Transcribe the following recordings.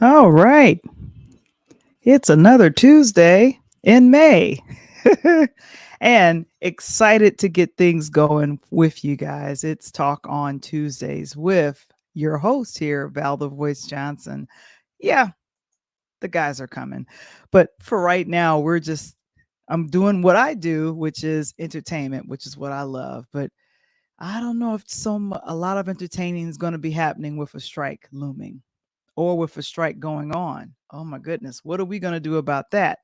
All right. It's another Tuesday in May. And excited to get things going with you guys. It's Talk on Tuesdays with your host here, Val the Voice Johnson. Yeah, the guys are coming. But for right now, I'm doing what I do, which is entertainment, which is what I love. But I don't know if a lot of entertaining is going to be happening with a strike looming or with a strike going on. Oh my goodness, what are we going to do about that?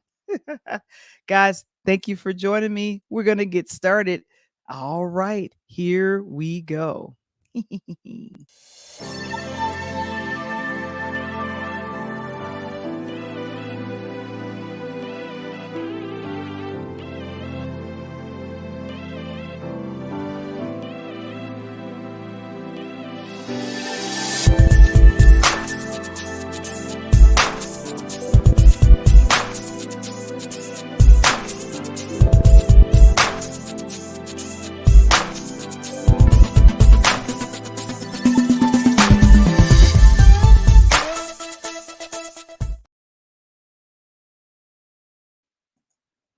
Guys, thank you for joining me. We're going to get started. All right, here we go.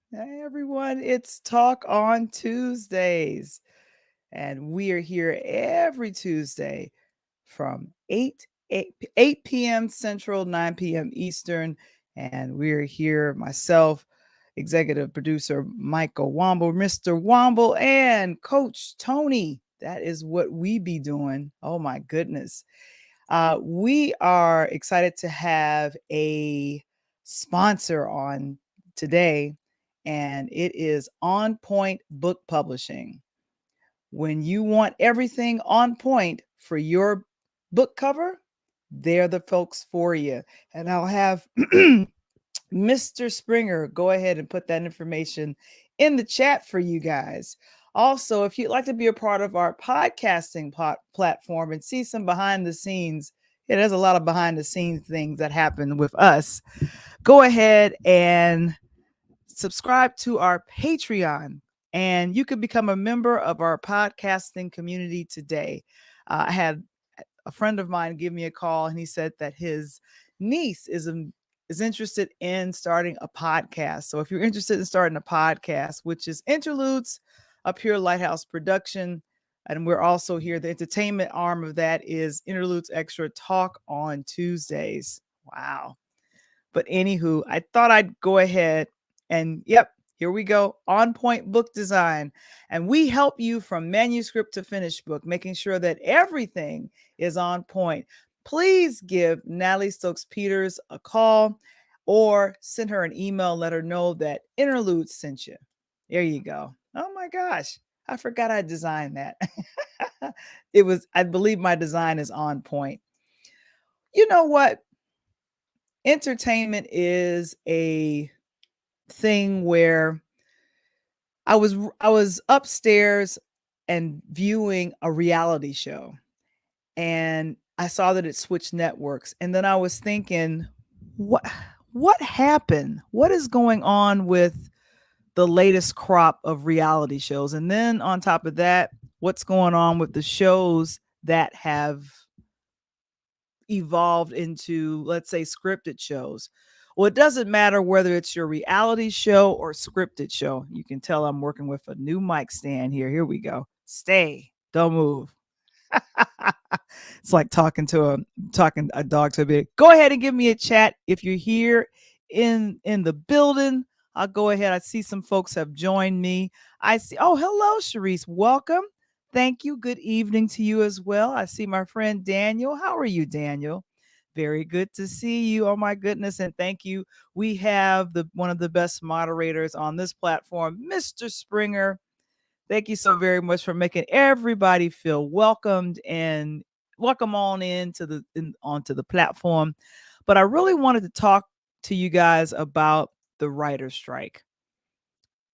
Hey everyone, it's Talk on Tuesdays. And we are here every Tuesday from 8 p.m. Central, 9 p.m. Eastern. And we're here, myself, executive producer Michael Womble, Mr. Womble, and Coach Tony. That is what we be doing. Oh my goodness. We are excited to have a sponsor on today, and it is On Point Book Publishing. When you want everything on point for your book cover, they're the folks for you. And I'll have Mr. Springer go ahead and put that information in the chat for you guys. Also, if you'd like to be a part of our podcasting platform and see some behind the scenes, there's a lot of behind the scenes things that happen with us. Go ahead and subscribe to our Patreon, and you can become a member of our podcasting community today. I had a friend of mine give me a call, and he said that his niece is interested in starting a podcast. So if you're interested in starting a podcast, which is Interludes, a Pure Lighthouse production, and we're also here, the entertainment arm of that is Interludes Extra Talk on Tuesdays. Wow. But anywho, I thought I'd go ahead and here we go. On Point Book Design. And we help you from manuscript to finished book, making sure that everything is on point. Please give Natalie Stokes Peters a call or send her an email, let her know that Interlude sent you. There you go. Oh my gosh. I forgot I designed that. I believe my design is on point. You know what? Entertainment is a thing where I was upstairs and viewing a reality show, and I saw that it switched networks, and then I was thinking, what happened? What is going on with the latest crop of reality shows? And then on top of that, what's going on with the shows that have evolved into, let's say, scripted shows? Well, it doesn't matter whether it's your reality show or scripted show. You can tell I'm working with a new mic stand here. Here we go. Stay, don't move. It's like talking a dog to a big. Go ahead and give me a chat if you're here in the building. I'll go ahead. I see some folks have joined me. I see. Oh, hello, Sharice. Welcome. Thank you. Good evening to you as well. I see my friend Daniel. How are you, Daniel? Very good to see you. Oh my goodness. And thank you. We have one of the best moderators on this platform, Mr. Springer. Thank you so very much for making everybody feel welcomed and welcome on onto the platform. But I really wanted to talk to you guys about the writer's strike.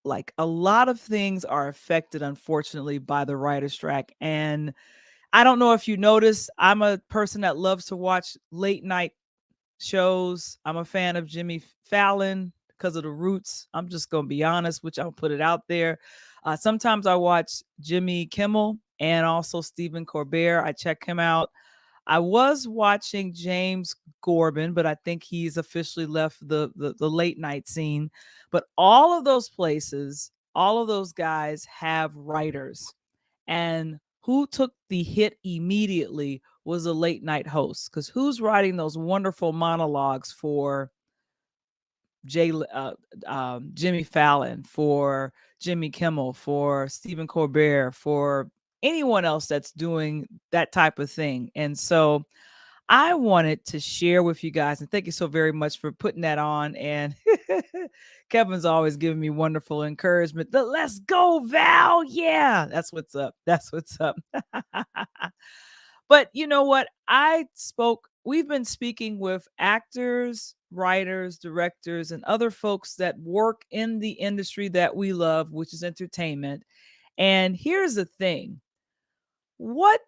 Like, a lot of things are affected, unfortunately, by the writer's strike. And I don't know if you noticed, I'm a person that loves to watch late night shows. I'm a fan of Jimmy Fallon because of the roots. I'm just going to be honest, which I'll put it out there. Sometimes I watch Jimmy Kimmel and also Stephen Colbert. I check him out. I was watching James Corbin, but I think he's officially left the late night scene. But all of those places, all of those guys have writers. And who took the hit immediately was a late night host. Because who's writing those wonderful monologues for Jimmy Fallon, for Jimmy Kimmel, for Stephen Colbert, for anyone else that's doing that type of thing? And so I wanted to share with you guys, and thank you so very much for putting that on. And Kevin's always giving me wonderful encouragement. Let's go, Val. Yeah, that's what's up. That's what's up. But you know what? We've been speaking with actors, writers, directors, and other folks that work in the industry that we love, which is entertainment. And here's the thing. What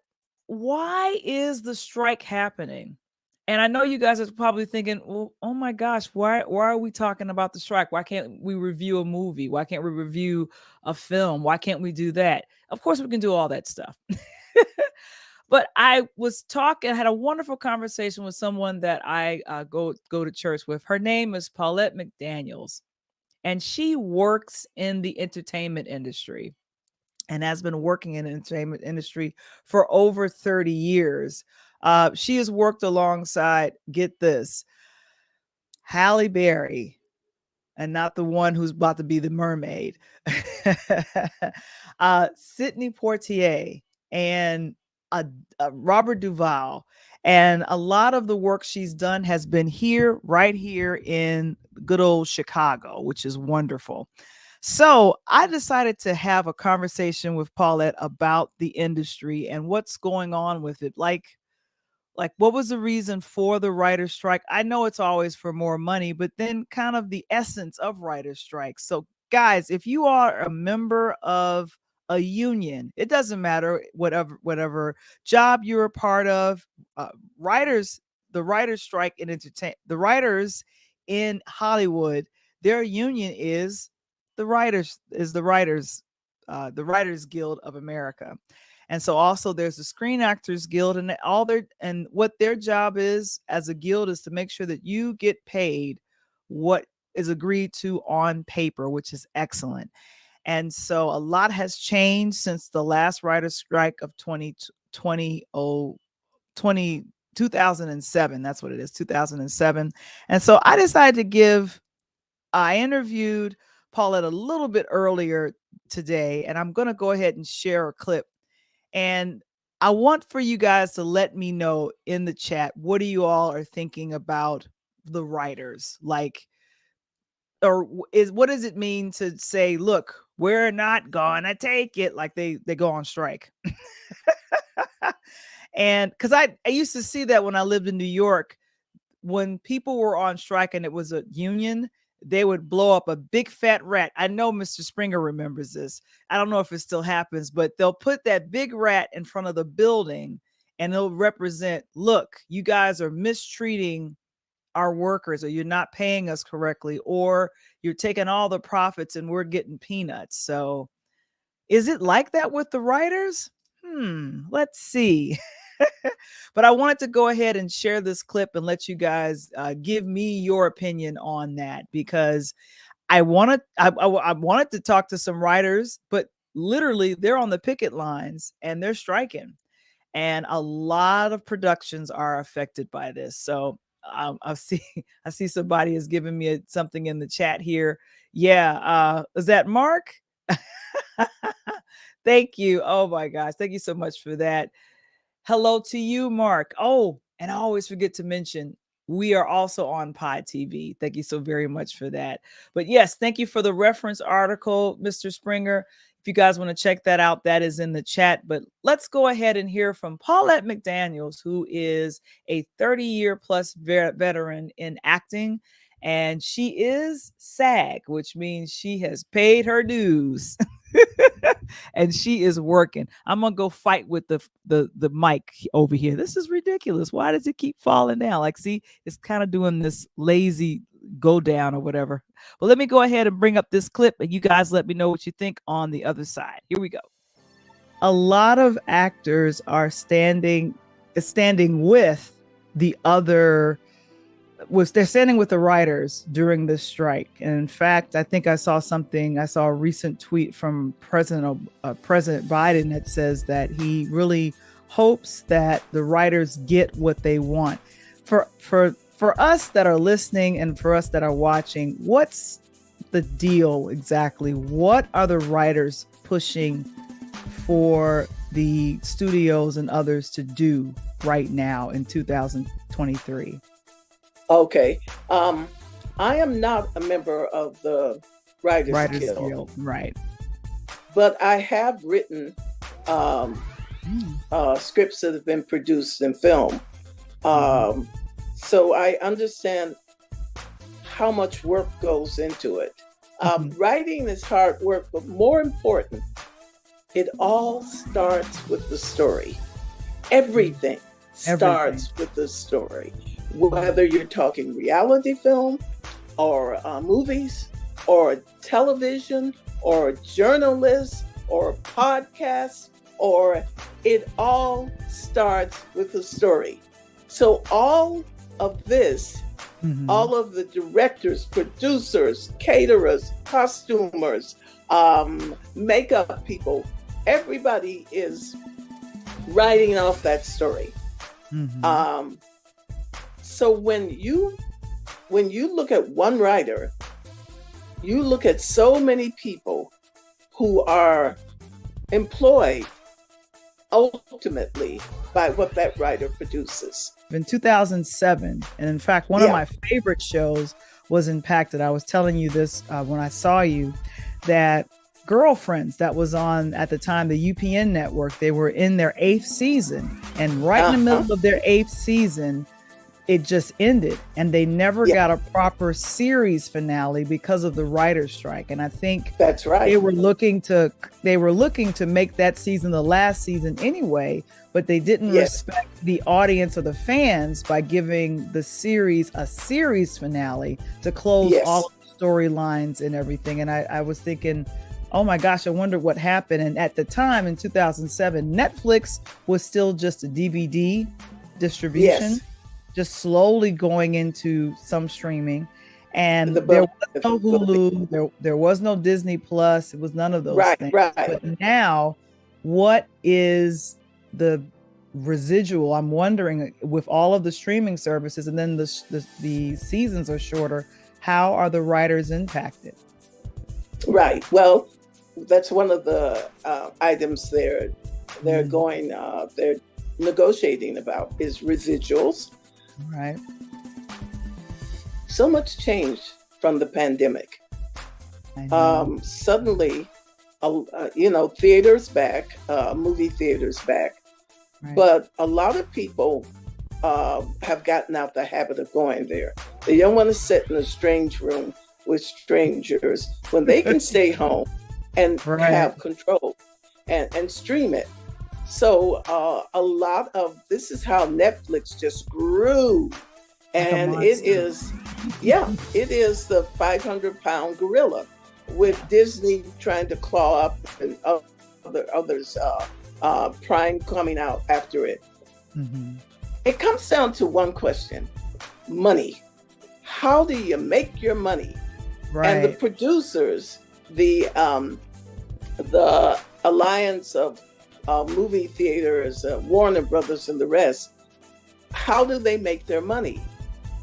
Why is the strike happening? And I know you guys are probably thinking, well, oh my gosh, why are we talking about the strike? Why can't we review a movie? Why can't we review a film? Why can't we do that? Of course we can do all that stuff. But I had a wonderful conversation with someone that I go to church with. Her name is Paulette McDaniels, and she works in the entertainment industry and has been working in the entertainment industry for over 30 years. She has worked alongside, get this, Halle Berry, and not the one who's about to be the mermaid, Sidney Poitier, and Robert Duvall. And a lot of the work she's done has been right here in good old Chicago, which is wonderful. So I decided to have a conversation with Paulette about the industry and what's going on with it. Like what was the reason for the writer's strike? I know it's always for more money, but then kind of the essence of writer's strike. So guys, if you are a member of a union, it doesn't matter whatever job you're a part of, writers, the writer's strike in the writers in Hollywood, their union is the Writers Guild of America. And so also there's the Screen Actors Guild, and what their job is as a guild is to make sure that you get paid what is agreed to on paper, which is excellent. And so a lot has changed since the last writer's strike of 2007. That's what it is, 2007. And so I interviewed Paulette a little bit earlier today, and I'm going to go ahead and share a clip. And I want for you guys to let me know in the chat, what do you all are thinking about the writers? Like, what does it mean to say, look, we're not gonna take it, like they go on strike? And because I used to see that when I lived in New York, when people were on strike and it was a union, they would blow up a big fat rat. I know Mr. Springer remembers this. I don't know if it still happens, but they'll put that big rat in front of the building and it'll represent, look, you guys are mistreating our workers, or you're not paying us correctly, or you're taking all the profits and we're getting peanuts. So is it like that with the writers? Let's see. But I wanted to go ahead and share this clip and let you guys give me your opinion on that, because I wanted to talk to some writers, but literally they're on the picket lines and they're striking, and a lot of productions are affected by this. So I see I see somebody is giving me something in the chat here. Yeah, is that Mark? Thank you. Oh my gosh, thank you so much for that. Hello to you, Mark. Oh, and I always forget to mention, we are also on Pod TV. Thank you so very much for that. But yes, thank you for the reference article, Mr. Springer. If you guys want to check that out, that is in the chat. But let's go ahead and hear from Paulette McDaniels, who is a 30-year plus veteran in acting. And she is SAG, which means she has paid her dues. And she is working. I'm gonna go fight with the mic over here. This is ridiculous. Why does it keep falling down? Like, see, it's kind of doing this lazy go down or whatever. But let me go ahead and bring up this clip, and you guys let me know what you think on the other side. Here we go. A lot of actors are standing standing with the other they're standing with the writers during this strike. And in fact, I think I saw a recent tweet from President Biden that says that he really hopes that the writers get what they want. For us that are listening and for us that are watching, what's the deal exactly? What are the writers pushing for the studios and others to do right now in 2023? Okay. I am not a member of the Writers Guild. Right. But I have written scripts that have been produced in film. So I understand how much work goes into it. Writing is hard work, but more important, it all starts with the story. Everything starts with the story. Whether you're talking reality film or movies or television or journalists or podcasts, or it all starts with the story. So all of this, all of the directors, producers, caterers, costumers, makeup people, everybody is writing off that story. So when you look at one writer, you look at so many people who are employed ultimately by what that writer produces. In 2007, and in fact, one of my favorite shows was Impacted. I was telling you this when I saw you, that Girlfriends, that was on at the time, the UPN network, they were in their 8th season, and right in the middle of their 8th season, it just ended, and they never got a proper series finale because of the writer's strike. And I think that's right. They were looking to make that season the last season anyway, but they didn't respect the audience or the fans by giving the series a series finale to close all of the storylines and everything. And I was thinking, oh my gosh, I wonder what happened. And at the time in 2007, Netflix was still just a DVD distribution. Just slowly going into some streaming, and there was no Hulu, there was no Disney Plus, it was none of those things. But now, what is the residual? I'm wondering, with all of the streaming services, and then the seasons are shorter, how are the writers impacted? Right. Well, that's one of the items they're negotiating about is residuals. Right. So much changed from the pandemic. Suddenly, theaters back, movie theaters back, but a lot of people have gotten out the habit of going there. They don't want to sit in a strange room with strangers when they can stay home and have control and stream it. So a lot of this is how Netflix just grew, and it is the 500-pound gorilla, with Disney trying to claw up and others Prime coming out after it. It comes down to one question: money. How do you make your money? And the producers, the alliance of movie theaters, Warner Brothers and the rest, how do they make their money?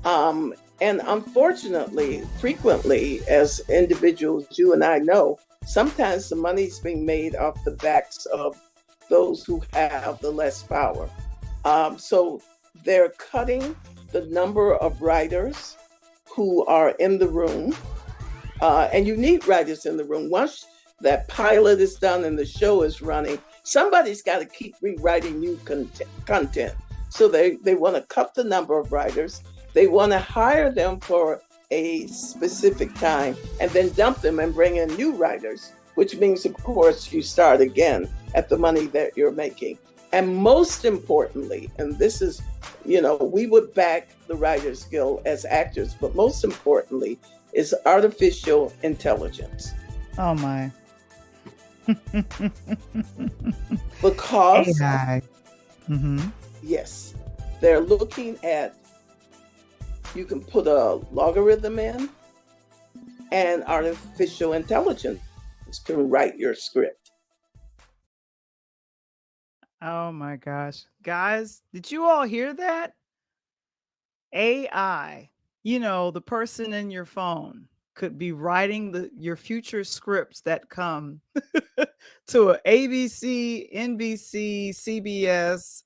And unfortunately, frequently, as individuals, you and I know, sometimes the money's being made off the backs of those who have the less power. So they're cutting the number of writers who are in the room. And you need writers in the room. Once that pilot is done and the show is running, somebody's got to keep rewriting new content. So they want to cut the number of writers. They want to hire them for a specific time and then dump them and bring in new writers, which means, of course, you start again at the money that you're making. And most importantly, and this is, we would back the Writers Guild as actors, but most importantly is artificial intelligence. Oh my. Because Yes. They're looking at, you can put a logarithm in, and artificial intelligence can write your script. Oh my gosh. Guys, did you all hear that? AI, the person in your phone could be writing your future scripts that come to a ABC, NBC, CBS,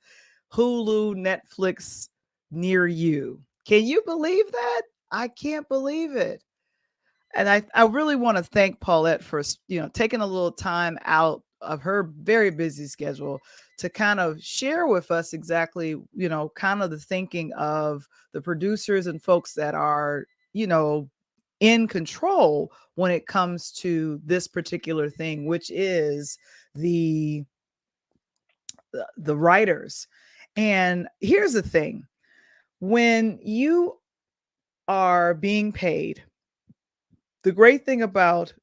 Hulu, Netflix near you. Can you believe that? I can't believe it. And I really want to thank Paulette for taking a little time out of her very busy schedule to kind of share with us exactly kind of the thinking of the producers and folks that are you know in control when it comes to this particular thing, which is the the writers. And here's the thing: when you are being paid, the great thing about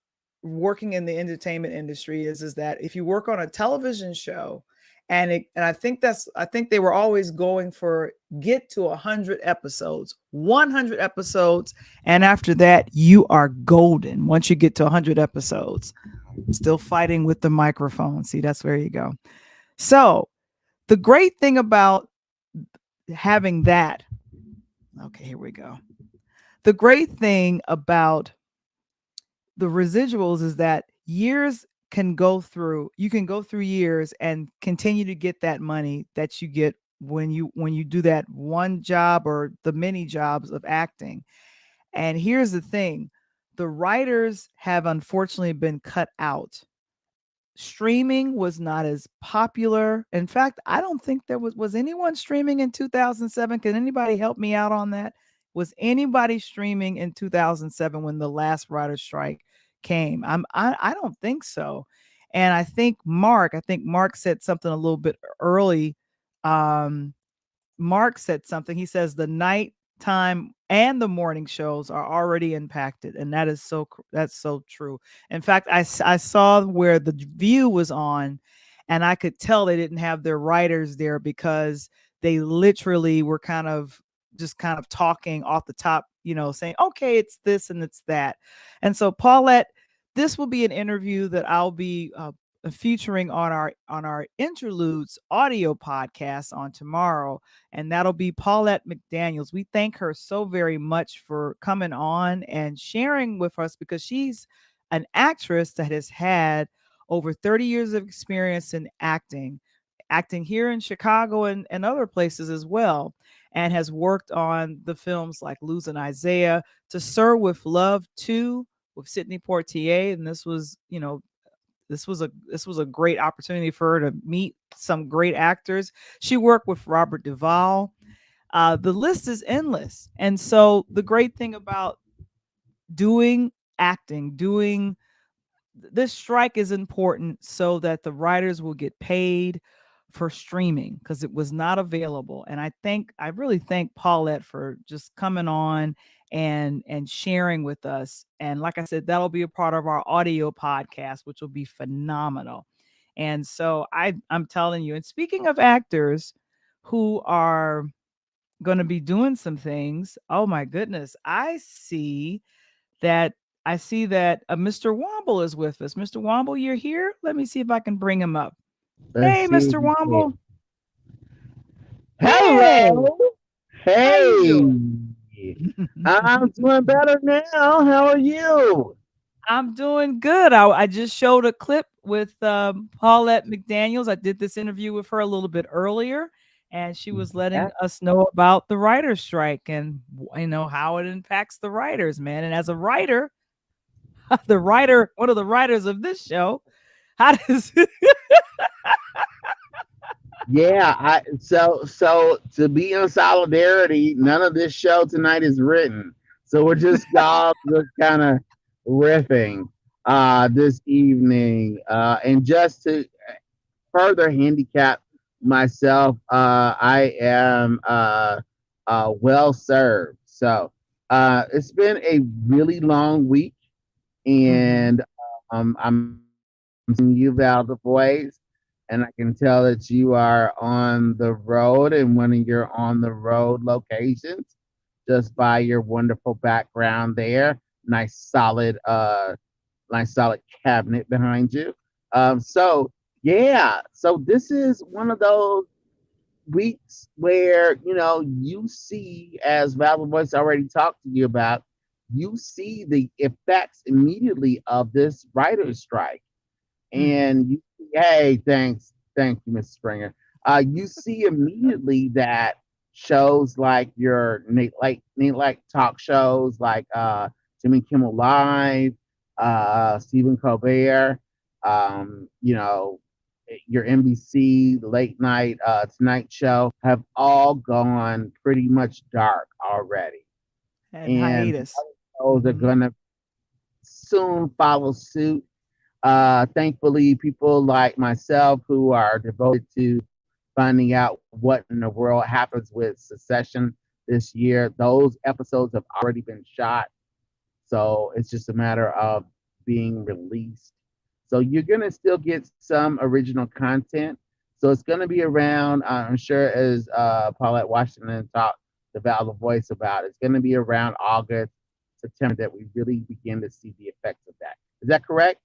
working in the entertainment industry is that if you work on a television show, and I think they were always going for get to 100 episodes, 100 episodes, and after that you are golden. Once you get to 100 episodes, still fighting with the microphone. See, that's where you go. So the great thing about having that, okay, here we go. The great thing about the residuals is that years can go through you can go through years and continue to get that money that you get when you do that one job or the many jobs of acting. And here's the thing: the writers have unfortunately been cut out. Streaming was not as popular. In fact, I don't think there was anyone streaming in 2007. Can anybody help me out on that? Was anybody streaming in 2007 when the last writer strike came? I don't think so. And I think Mark said something a little bit early. Um Mark said something. He says the nighttime and the morning shows are already impacted, and that's so true. In fact, I saw where the View was on, and I could tell they didn't have their writers there because they literally were kind of talking off the top, saying, "Okay, it's this and it's that." And so, Paulette, this will be an interview that I'll be featuring on our Interludes audio podcast on tomorrow, and that'll be Paulette McDaniels. We thank her so very much for coming on and sharing with us, because she's an actress that has had over 30 years of experience in acting here in Chicago and other places as well, and has worked on the films like Losing Isaiah, To Sir with Love 2 with Sidney Poitier. And this was a great opportunity for her to meet some great actors. She worked with Robert Duvall. The list is endless. And so the great thing about doing doing this strike is important so that the writers will get paid for streaming, because it was not available. And I really thank Paulette for just coming on and sharing with us. And like I said, that'll be a part of our audio podcast, which will be phenomenal. And so I'm telling you, and speaking of actors who are going to be doing some things, oh my goodness, that I see that Mr. Womble is with us. Mr. Womble, you're here. Let me see if I can bring him up. Let's Hey, see. Mr. Womble. Hey, Hello. how you Hey. doing? I'm doing better now. How are you? I'm doing good. I just showed a clip with Paulette McDaniels. I did this interview with her a little bit earlier, and she was letting Yeah. us know about the writer's strike and how it impacts the writers, man. And as a writer, one of the writers of this show, how does Yeah. So to be in solidarity, none of this show tonight is written. So we're just all just kind of riffing this evening. And just to further handicap myself, I am well served. So it's been a really long week, Mhm. and I'm seeing you, Val the voice. and I can tell that you are on the road in one of your on the road locations just by your wonderful background there. Nice solid cabinet behind you. So yeah, so this is one of those weeks where you see, as Val Voice already talked to you about, you see the effects immediately of this writer's strike, Mm-hmm. and hey, thank you, Mr. Springer. You see immediately that shows like your Nate like talk shows like Jimmy Kimmel Live, Stephen Colbert, you know, your NBC late night Tonight Show have all gone pretty much dark already, And and the hiatus. other shows are Mm-hmm. gonna soon follow suit. Thankfully, people like myself who are devoted to finding out what in the world happens with Succession this year, those episodes have already been shot. So it's just a matter of being released. So you're going to still get some original content. So it's going to be around, I'm sure, as Paulette Washington talked to Val the Voice about, it's going to be around August, September that we really begin to see the effects of that. Is that correct,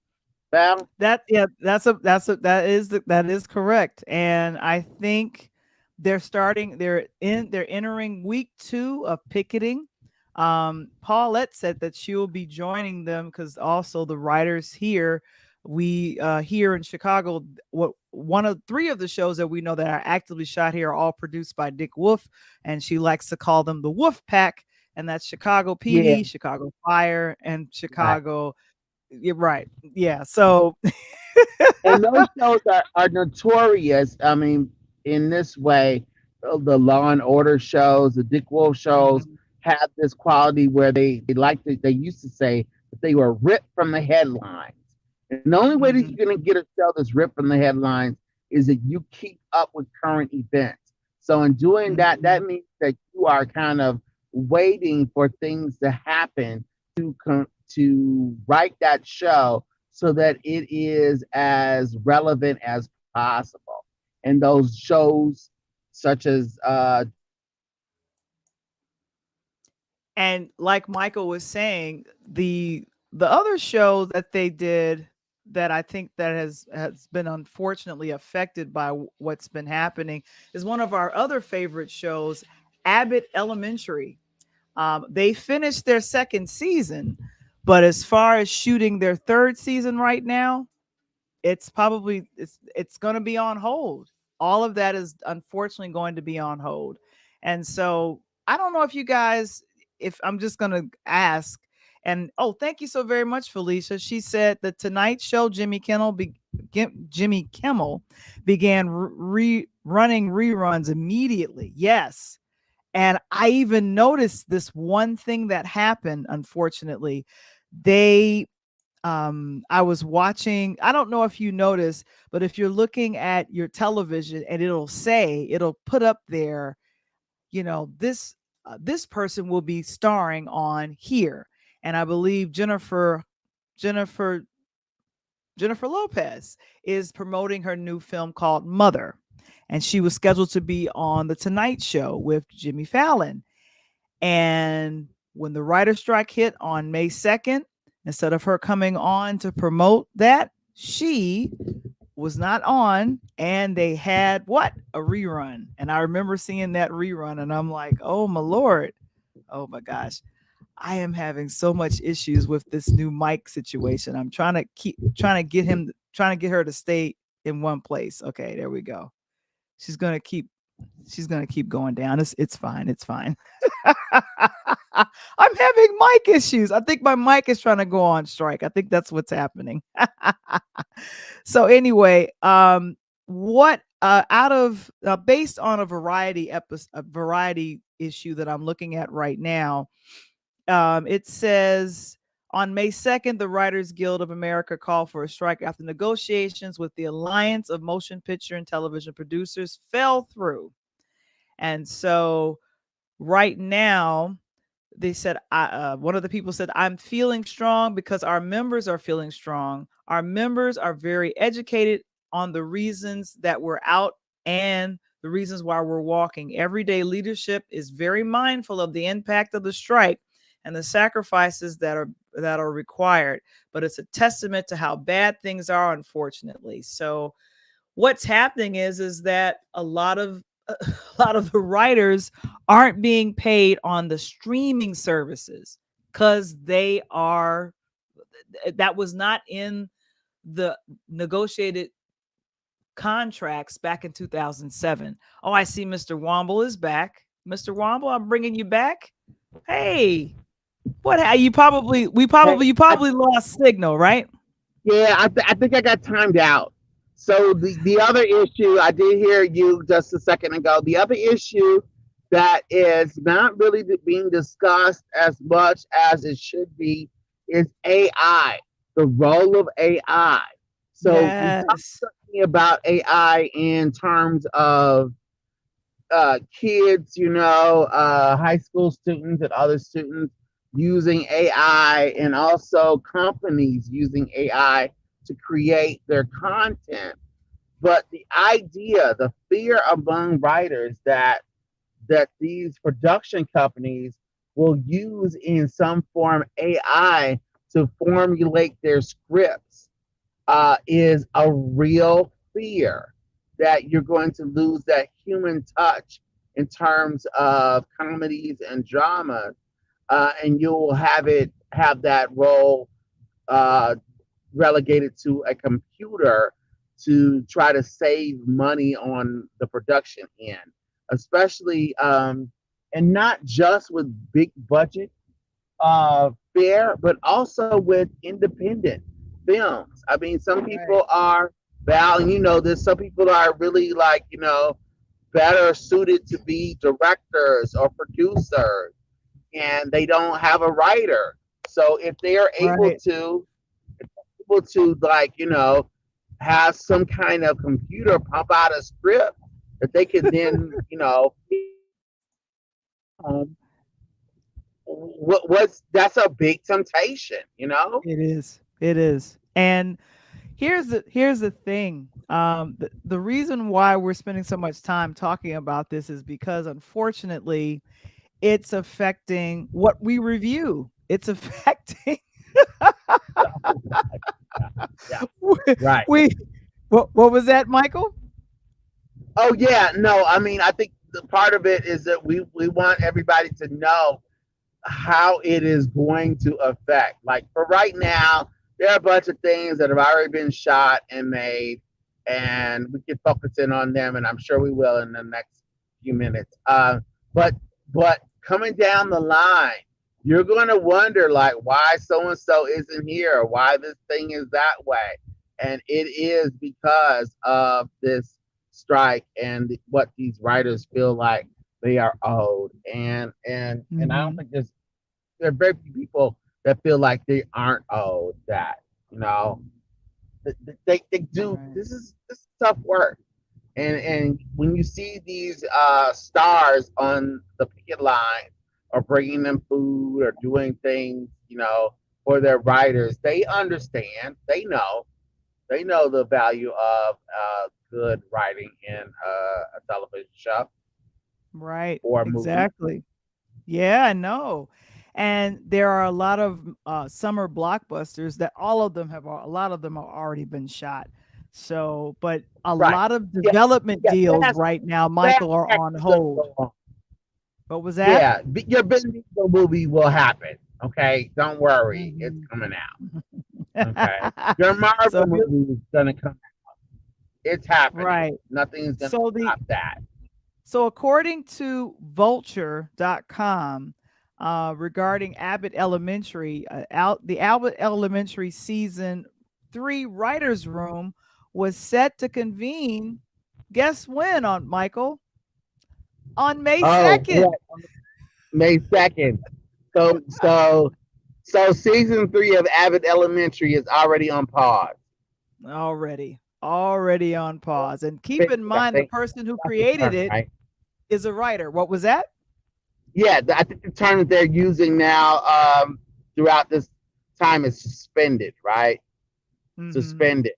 Val? That yeah, that is correct. And I think they're entering week 2 of picketing. Paulette said that she will be joining them because also the writers here, we here in Chicago, what one of 3 of the shows that we know that are actively shot here are all produced by Dick Wolf, and she likes to call them the Wolf Pack, and that's Chicago Yeah, PD, Chicago Fire, and right. Chicago. You're right. Yeah. So And those shows are notorious. I mean, in this way, the Law and Order shows, the Dick Wolf shows Mhm, have this quality where they used to say that they were ripped from the headlines. And the only way that mhm, you're going to get a show that's ripped from the headlines is that you keep up with current events. So in doing that, mhm. that means that you are kind of waiting for things to happen to write that show so that it is as relevant as possible. And those shows, such as And like Michael was saying, the other show that they did that I think that has been unfortunately affected by what's been happening is one of our other favorite shows, Abbott Elementary. They finished their second season, but as far as shooting their third season right now, it's going to be on hold. All of that is unfortunately going to be on hold. And so I don't know if you guys, if I'm just going to ask, and oh, thank you so very much, Felicia. She said the Tonight Show, Jimmy Kimmel began running reruns immediately. Yes. And I even noticed this one thing that happened, unfortunately. They I was watching, I don't know if you notice, but if you're looking at your television and it'll put up there, this person will be starring on here. And I believe Jennifer Jennifer Lopez is promoting her new film called Mother. And she was scheduled to be on the Tonight Show with Jimmy Fallon. And when the writer strike hit on May 2nd, instead of her coming on to promote that, she was not on, and they had what? A rerun. And I remember seeing that rerun and I'm like, "Oh my lord. Oh my gosh. I am having so much issues with this new mic situation. I'm trying to get her to stay in one place. Okay, there we go. She's going to keep she's going to keep going down. It's fine. It's fine. I'm having mic issues. I think my mic is trying to go on strike. I think that's what's happening. So anyway, what out of based on a variety issue that I'm looking at right now, it says on May 2nd, the Writers Guild of America called for a strike after negotiations with the Alliance of Motion Picture and Television Producers fell through. And so right now, they said, one of the people said, I'm feeling strong because our members are feeling strong. Our members are very educated on the reasons that we're out and the reasons why we're walking. Everyday leadership is very mindful of the impact of the strike and the sacrifices that are required, but it's a testament to how bad things are, unfortunately. So what's happening is that a lot of the writers aren't being paid on the streaming services because they are that was not in the negotiated contracts back in 2007. Oh, I see Mr. Womble is back. Mr. Womble, I'm bringing you back. Hey, you probably we Hey, probably you probably lost signal, right? yeah, I think I got timed out. So the other issue, I did hear you just a second ago. The other issue that is not really being discussed as much as it should be is AI, the role of AI. So we talked Yes. about AI in terms of kids, high school students and other students using AI, and also companies using AI to create their content. But the idea, the fear among writers that these production companies will use in some form AI to formulate their scripts is a real fear that you're going to lose that human touch in terms of comedies and dramas, and you'll have that role uh, relegated to a computer to try to save money on the production end, especially and not just with big budget fair, but also with independent films. I mean, some Right. people are Val, and you know this. Some people are really like better suited to be directors or producers, and they don't have a writer. So if they are Right. able to like have some kind of computer pump out a script that they could then um, what's that's a big temptation. It is. It is. And here's the thing. The reason why we're spending so much time talking about this is because unfortunately it's affecting what we review. It's affecting Yeah, yeah, we, right. we what was that, Michael? Oh yeah, no, I mean I think the part of it is that we want everybody to know how it is going to affect. Like for right now, there are a bunch of things that have already been shot and made, and we can focus in on them, and I'm sure we will in the next few minutes. But but coming down the line, you're going to wonder like why so and so isn't here, or why this thing is that way, and it is because of this strike and what these writers feel like they are owed. And I don't Mhm. think there are very few people that feel like they aren't owed that. You know, they do. Right. This is tough work, and when you see these stars on the picket line or bringing them food or doing things, for their writers, they understand. They know the value of good writing in a television show Right. or a movie. Exactly. Yeah, I know. And there are a lot of summer blockbusters that a lot of them have already been shot. So, but a Right. lot of Yeah. development Yeah. deals right now, Fast Michael, are Track on is going to hold. go on. What was that? Yeah. Your Ben Diesel movie will happen. Okay. Don't worry. It's Mhm. coming out. Okay. Your So Marvel you movie is going to come. It's happening. right. Nothing's going to So the stop that. So, according to vulture.com, regarding Abbott Elementary, the Abbott Elementary season 3 writers room was set to convene. Guess when, on Michael? On May Oh, 2nd. what? May 2nd. So season 3 of Abbott Elementary is already on pause. Already on pause. And I keep in mind, the think person who that's the created term, it right? is a writer. What was that? Yeah, I think the term that they're using now throughout this time is suspended, right? Hmm. Suspended.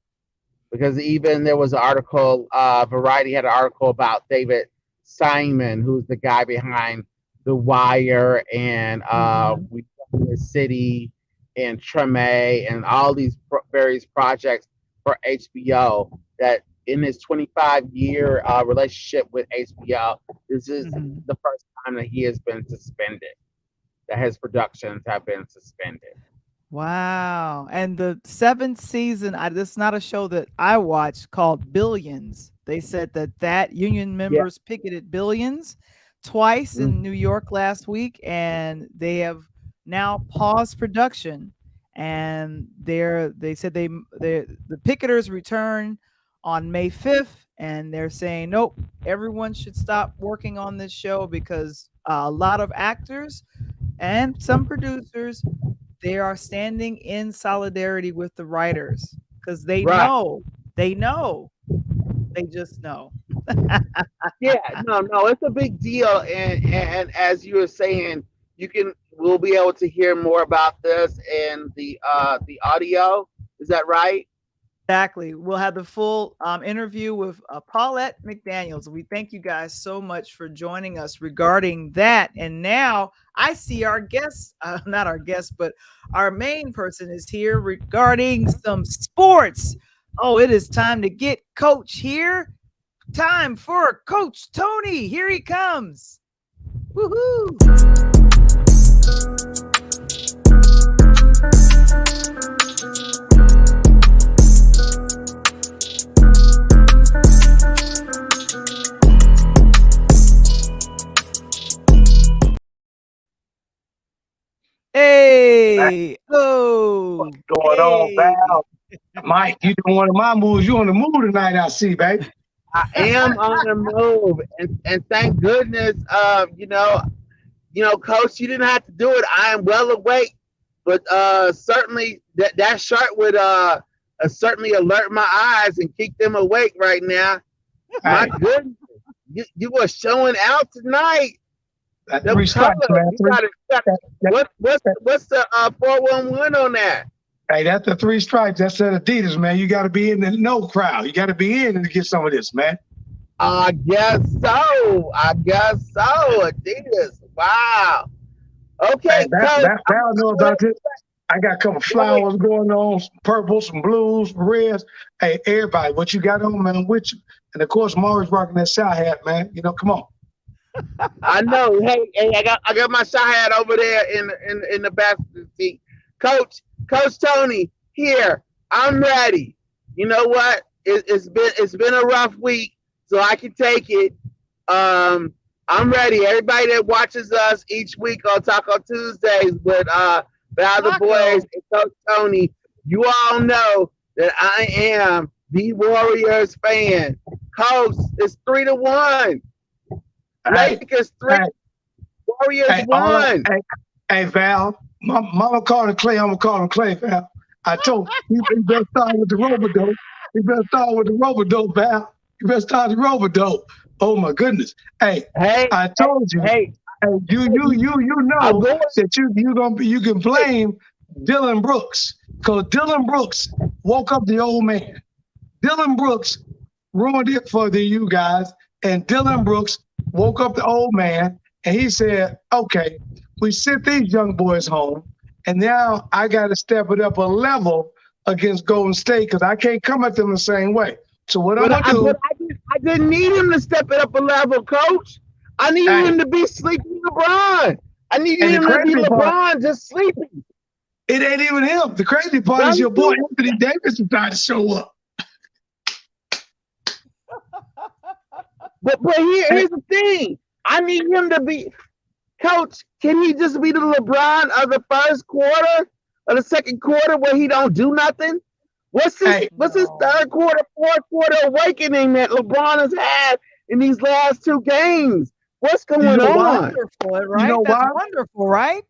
because even there was an article, Variety had an article about David Simon, who's the guy behind The Wire and Mhm. We From the City and Treme and all these various projects for HBO. That in his 25-year relationship with HBO, this is Mhm. the first time that he has been suspended. That his productions have been suspended. Wow, and the 7th season, this is not a show that I watched, called Billions. They said that union Yeah. members picketed Billions twice Mm. in New York last week, and they have now paused production, and they said the picketers return on May 5th, and they're saying, "Nope, everyone should stop working on this show because a lot of actors and some producers, they are standing in solidarity with the writers because Right. they know, they just know." Yeah, no, it's a big deal, and as you were saying, we'll be able to hear more about this in the audio. Is that right? Exactly. We'll have the full interview with Paulette McDaniels. We thank you guys so much for joining us regarding that. And now I see our guest, not our guest, but our main person is here regarding some sports. Oh, it is time to get Coach here. Time for Coach Tony. Here he comes. Woohoo! Hey! What's Oh! going on, Hey! Val? Mike, you doing one of my moves. You on the move tonight, I see, baby. I am on the move, and thank goodness, Coach, you didn't have to do it. I am well awake, but certainly that shirt would certainly alert my eyes and keep them awake right now. My Hey, goodness, you were showing out tonight. that Them three strikes, colors, man. you got it. That, that, What's the 411 on that? hey, that's the three stripes. That's that Adidas, man. You got to be in the no crowd. You got to be in to get some of this, man. I guess so. I guess so. Adidas. Wow. Hey, Okay, Coach. Val know What, about this. I got a couple what, flowers going on, some purple, some blues, some reds. Hey, everybody, what you got on, man, I'm with you. And of course, I'm always rocking that side hat, man. Come on. I know. Hey, I got my shot hat over there in the basket seat. Coach Tony, here. I'm ready. You know what? It's been a rough week, so I can take it. I'm ready. Everybody that watches us each week on Taco Tuesdays with Val the Boys Taco. and Coach Tony, you all know that I am the Warriors fan. Coach, it's 3-1. Hey, Lakers 3, hey, Warriors hey, one. hey, Val, mama called him Clay. I'm gonna call him Clay, Val. I told you better start with the robodope. You better start with the robodope, Val. You better start the robodope. Oh my goodness. Hey, Hey, I told you. hey, Hey, you I'm know going. that you can blame Dylan Brooks because Dylan Brooks woke up the old man. Dylan Brooks ruined it for you guys, and Dylan Brooks woke up the old man, and he said, "Okay, we sent these young boys home, and now I got to step it up a level against Golden State because I can't come at them the same way. So what I'm But gonna I do, but I didn't need him to step it up a level, Coach. I needed hey, him to be sleeping LeBron. I needed and the him to be crazy part, LeBron just sleeping. it ain't even him. The crazy part is Don't your boy do Anthony Davis decided to show up. but Hey, here's the thing. I need him to be Coach. Can he just be the LeBron of the first quarter or the second quarter where he don't do nothing? hey, What's his No. third quarter, fourth quarter awakening that LeBron has had in these last two games? What's you going know why? on? Wonderful, You right? know That's why? wonderful, right?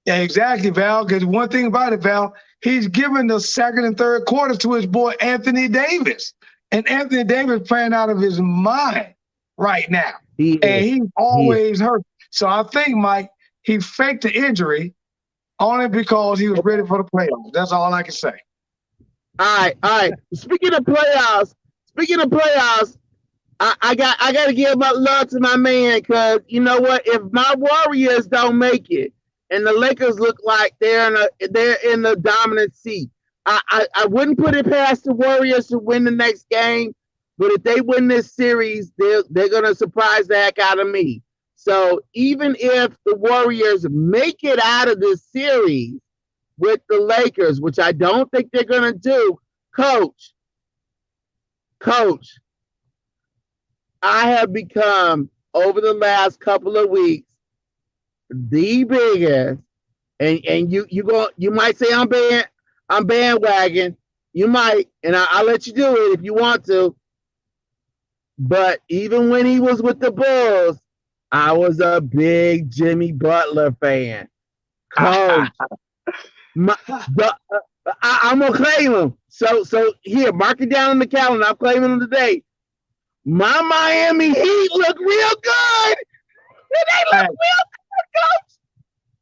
Yeah, exactly, Val. Because one thing about it, Val, he's giving the second and third quarter to his boy Anthony Davis, and Anthony Davis playing out of his mind right now, He and is. he's He is. always hurt. So I think, Mike, he faked the injury only because he was ready for the playoffs. That's all I can say. All right. Speaking of playoffs, I got to give my love to my man, because you know what? If my Warriors don't make it, and the Lakers look like they're in the dominant seat, I wouldn't put it past the Warriors to win the next game. But if they win this series, they're gonna surprise the heck out of me. So even if the Warriors make it out of this series with the Lakers, which I don't think they're gonna do, coach, I have become, over the last couple of weeks, the biggest, and you might say I'm bandwagon. You might, and I'll let you do it if you want to. But even when he was with the Bulls, I was a big Jimmy Butler fan. Coach, I'm gonna claim him. So here, mark it down on the calendar. I'm claiming him today. My Miami Heat look real good. They look real good, coach.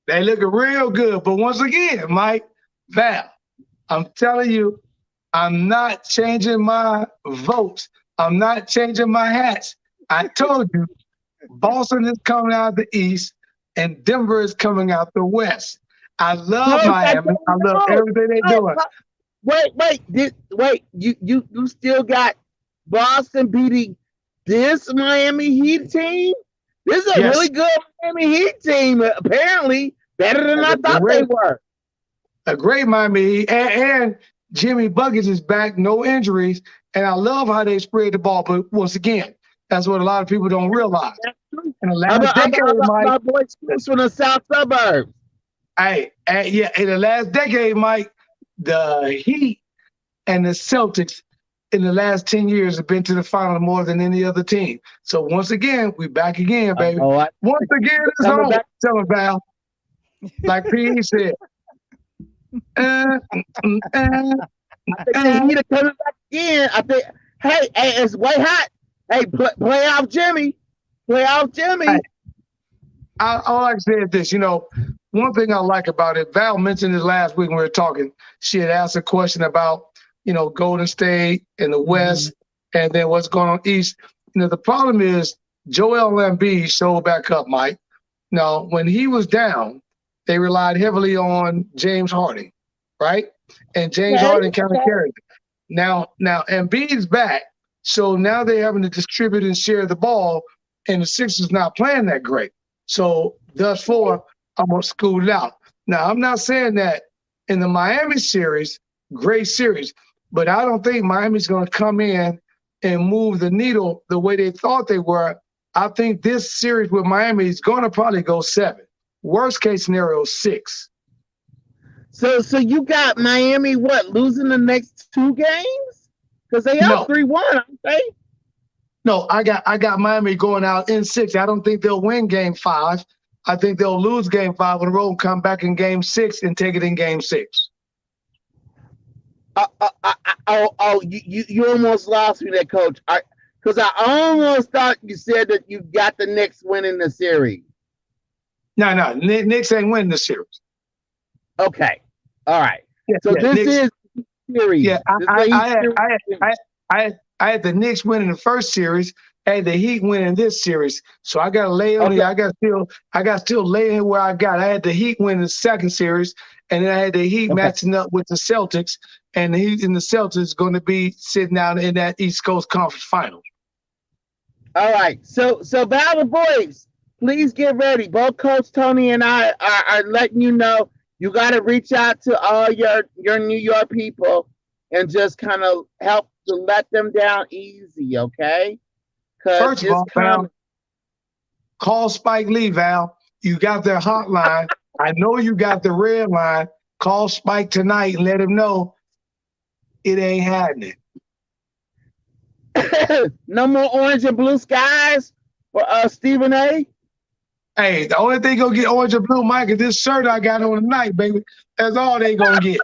They looking real good. But once again, Mike, Val, I'm telling you, I'm not changing my votes. I'm not changing my hats. I told you, Boston is coming out the East and Denver is coming out the West. I love Miami. I love everything they're doing. Wait. You still got Boston beating this Miami Heat team? This is a really good Miami Heat team, apparently. Better than I thought they were. A great Miami Heat. And Jimmy Buckets is back, no injuries. And I love how they spread the ball. But once again, that's what a lot of people don't realize. In the last decade, Mike, my boy from the South suburbs. In the last decade, Mike, the Heat and the Celtics in the last 10 years have been to the final more than any other team. So once again, we back again, baby. Once again, it's home. Tell him, Val. Like P.E. said. I think the Heat are coming back again. I think, hey, it's way hot. Hey, playoff Jimmy. Hey, all I say is this, one thing I like about it, Val mentioned this last week when we were talking. She had asked a question about, Golden State and the West, and then what's going on East. The problem is Joel Embiid showed back up, Mike. Now, when he was down, they relied heavily on James Harden, right? And James Harden kind of carried it. Now Embiid's back, so now they're having to distribute and share the ball, and the Sixers not playing that great. So thus far, I'm going to scoot it out. Now, I'm not saying that in the Miami series, great series, but I don't think Miami's going to come in and move the needle the way they thought they were. I think this series with Miami is going to probably go 7. Worst case scenario, 6. So you got Miami losing the next 2 games? Because they up 3-1, aren't they? No, I got Miami going out in 6. I don't think they'll win game 5. I think they'll lose game 5 on the road and come back in game 6 and take it in game 6. You almost lost me there, Coach. Because I almost thought you said that you got the Knicks winning the series. No, Knicks ain't winning the series. Okay, all right. This is series. Yeah, I had the Knicks winning the first series. I had the Heat winning this series. So I got to lay on here. I got still laying where I got. I had the Heat winning the second series, and then I had the Heat matching up with the Celtics, and the Heat and the Celtics going to be sitting out in that East Coast Conference Finals. All right. So Val, boys, please get ready. Both Coach Tony and I are letting you know you got to reach out to all your New York people and just kind of help to let them down easy, okay? First of all, Val, call Spike Lee, Val. You got their hotline. I know you got the red line. Call Spike tonight and let him know it ain't happening. No more orange and blue skies for Stephen A. Hey, the only thing gonna get orange and blue, Mike, is this shirt I got on tonight, baby. That's all they gonna get.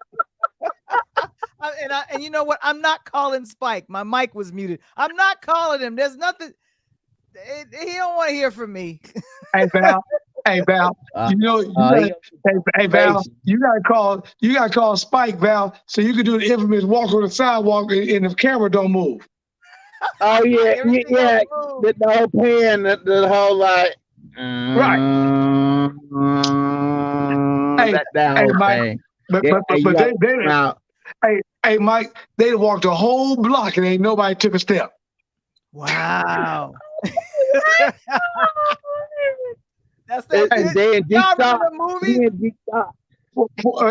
And you know what? I'm not calling Spike. My mic was muted. I'm not calling him. There's nothing. He don't want to hear from me. Hey, Val, Hey Val, you know hey Val, you gotta call Spike Val so you can do the infamous walk on the sidewalk and the camera don't move. Oh yeah, Everything else moves. the whole pan, the whole like, Right. Hey, that hey whole Mike, thing. but Yeah, but but, you but got they now. hey Mike, they walked a whole block and ain't nobody took a step. Wow. That's that. And then deep Y'all thought, remember the movie? then deep thought.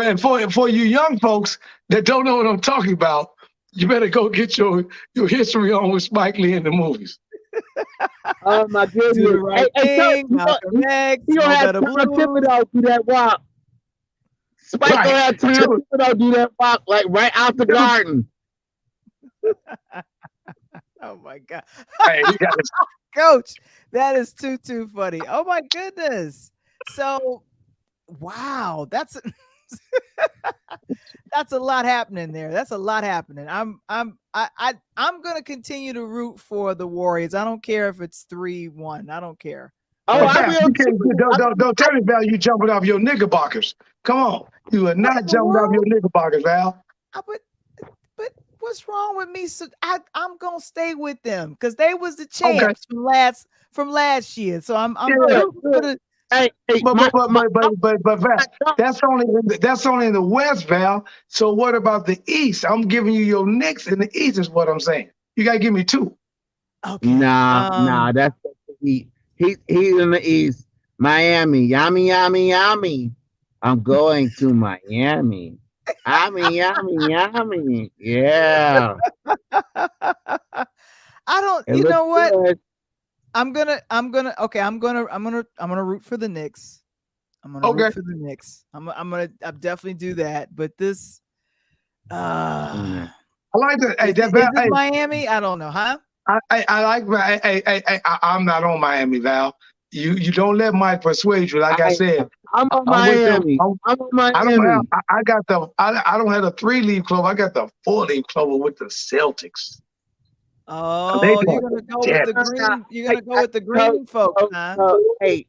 And for you young folks that don't know what I'm talking about, you better go get your history on with Spike Lee in the movies. Oh my Do goodness! the right Hey, thing. Malcolm X. he gonna Smoke have Better Tom Blues. Thibodeau do that walk. Spike gonna Right. have Tom Thibodeau do that walk like right out the garden. Oh my God. Hey, you got Coach, that is too funny. Oh my goodness. So wow, that's that's a lot happening there. That's a lot happening. I'm gonna continue to root for the Warriors. I don't care if it's 3-1. I don't care. Oh, Hey, But I Val, will you can't, too. don't tell me, Val, you jumping off your knickerbockers. Come on. You are what in not the jumping off your world? knickerbockers, Val. But what's wrong with me? So I'm gonna stay with them because they was the Okay. champs from last year. So I'm Yeah. rooting for the Hey, But my, but but my, but but Val, that's only in the West, Val. So what about the East? I'm giving you your Knicks in the East is what I'm saying. You gotta give me two. okay. nah, that's he. He's in the East. Miami, yummy, yummy, yummy. I'm going to Miami. Yummy, yummy, yummy. Yeah, I don't. it You looks know what? good. Okay. I'm gonna root for the Knicks. I'm gonna root Okay. for the Knicks. I'll definitely do that. But this, uh, Mm. I like that. Hey, is that it, Val. is it Hey, Miami? I don't know, huh? I like. I'm not on Miami, Val. You don't let Mike persuade you. Like I I said, am. I'm on I'm with them. Miami. I'm on I don't have. Miami. I got the. I don't have the 3-leaf clover. I got the 4-leaf clover with the Celtics. They Oh, you're doing gonna go with that. the green. You're Hey, gonna go with the coach, green folks, coach, huh? hey,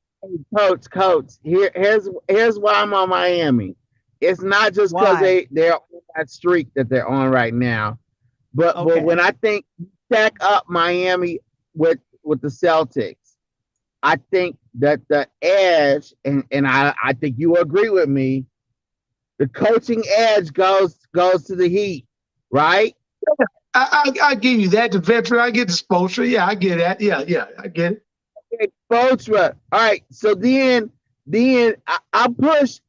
coach. Here's why I'm on Miami. It's not just because Why? they're on that streak that they're on right now, but Okay. when I think stack up Miami with the Celtics, I think that the edge, and I think you agree with me, the coaching edge goes to the Heat, right? I give you that. The veteran. I get the Spoelstra. Yeah, I get that. Yeah, I get it. Ultra. All right. So then I push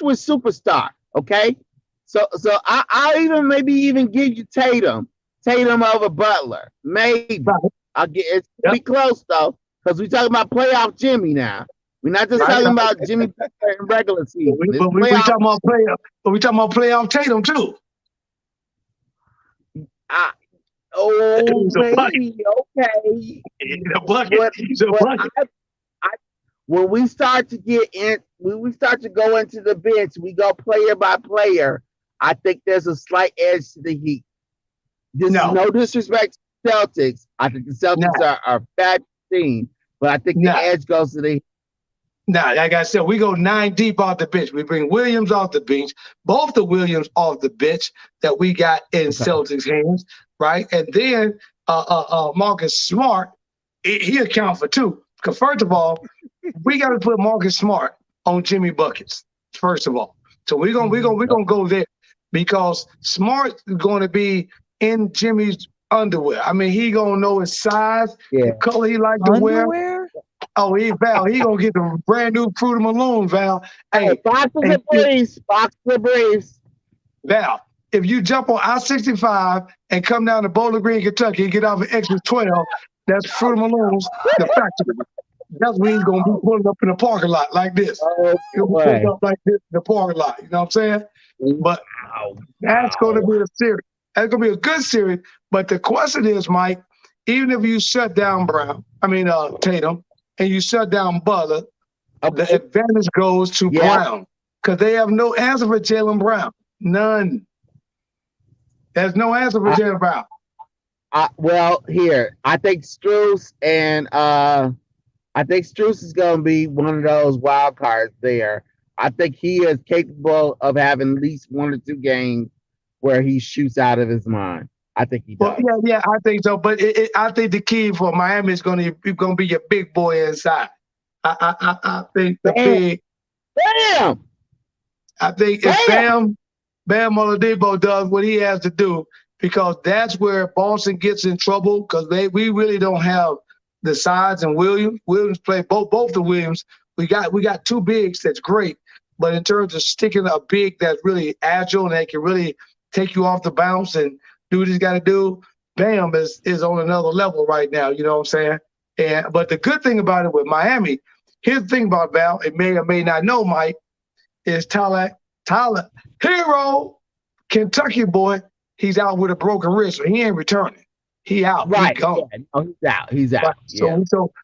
with superstar. Okay. So I'll even maybe even give you Tatum over Butler. Maybe Right. I'll get it's Yep. be close though, because we're talking about playoff Jimmy now. We're not just Right. talking about Jimmy Butler in regular But season. we, It's but we, we playoff. talking about playoff. But we talking about playoff Tatum too. I, oh He's a bucket. maybe okay. He's a bucket. What He's a what bucket. I when we start to get in, when we start to go into the bench, we go player by player. I think there's a slight edge to the Heat. This is No, no disrespect to the Celtics. I think the no, Celtics are a bad team, but I think the no, edge goes to the Heat. no. Like I said, we go 9 deep off the bench. We bring Williams off the bench, both the Williams off the bench that we got in Okay. Celtics hands, right? And then Marcus Smart, he account for two. Because first of all, we got to put Marcus Smart on Jimmy buckets. First of all, so we're gonna go there because Smart is going to be in Jimmy's underwear. I mean, he gonna know his size, the Yeah. color he like to wear. Underwear? Oh, he gonna get the brand new Fruit of Malone, Val. Hey, Hey, box of hey, the briefs, box of the briefs. Val, if you jump on I-65 and come down to Bowling Green, Kentucky, and get off at exit 12, that's Fruit of Malone's, the factory. That's when he's gonna be pulling up in the parking lot like this. Oh He'll be pulling boy. up like this in the parking lot. You know what I'm saying? But Wow. that's gonna be a series. That's gonna be a good series. But the question is, Mike, even if you shut down Tatum, and you shut down Butler, the Okay. advantage goes to Yeah. Brown because they have no answer for Jaylen Brown. None. There's no answer for Jaylen Brown. Well, here I think Struz and I think Strus is going to be one of those wild cards there. I think he is capable of having at least 1 or 2 games where he shoots out of his mind. I think he Well, does. yeah, I think so. But I think the key for Miami is going to be your big boy inside. I think the Bam! big. Bam! I think if Bam! Bam Oladipo does what he has to do, because that's where Boston gets in trouble, because we really don't have the size. And Williams play both the Williams. We got 2 bigs that's great, but in terms of sticking a big that's really agile and that can really take you off the bounce and do what he's got to do, Bam is on another level right now. You know what I'm saying? But the good thing about it with Miami, here's the thing about Bam, it may or may not know, Mike, is Tyler Hero, Kentucky boy. He's out with a broken wrist, so he ain't returning. He out. He Right. gone. Yeah. No, he's out. He's out. Right. Yeah.